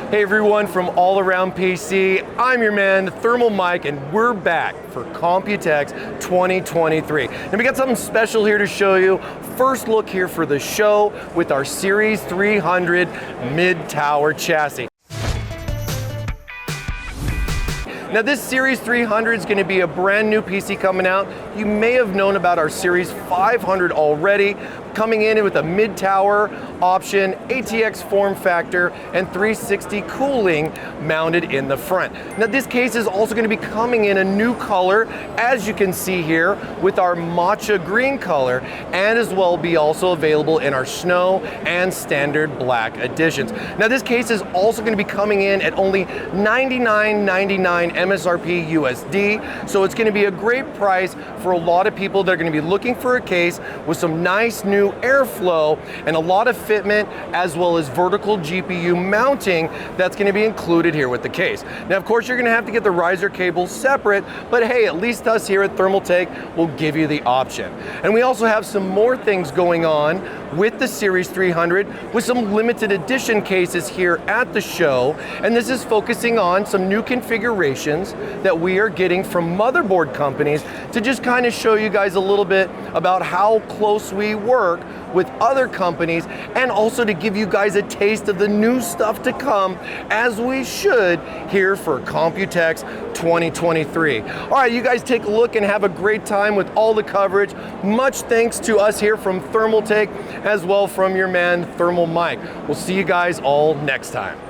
Hey everyone from All Around PC, I'm your man, Thermal Mike, and we're back for Computex 2023. And we got something special here to show you. First look here for the show with our Series 300 mid-tower chassis. Now this Series 300 is going to be a brand new PC coming out. You may have known about our Series 500 already, coming in with a mid-tower option, ATX form factor, and 360 cooling mounted in the front. Now this case is also going to be coming in a new color, as you can see here, with our Matcha Green color, and as well be also available in our snow and standard black editions. Now this case is also going to be coming in at only $99.99 MSRP USD, so it's going to be a great price for a lot of people that are going to be looking for a case with some nice new airflow and a lot of fitment, as well as vertical GPU mounting that's going to be included here with the case. Now of course you're going to have to get the riser cable separate, but hey, at least us here at Thermaltake will give you the option. And we also have some more things going on with the Series 300 with some limited edition cases here at the show, and this is focusing on some new configurations that we are getting from motherboard companies to just kind of show you guys a little bit about how close we work with other companies, and also to give you guys a taste of the new stuff to come, as we should here for Computex 2023. All right, you guys take a look and have a great time with all the coverage. Much thanks to us here from Thermaltake, as well from your man Thermal Mike. We'll see you guys all next time.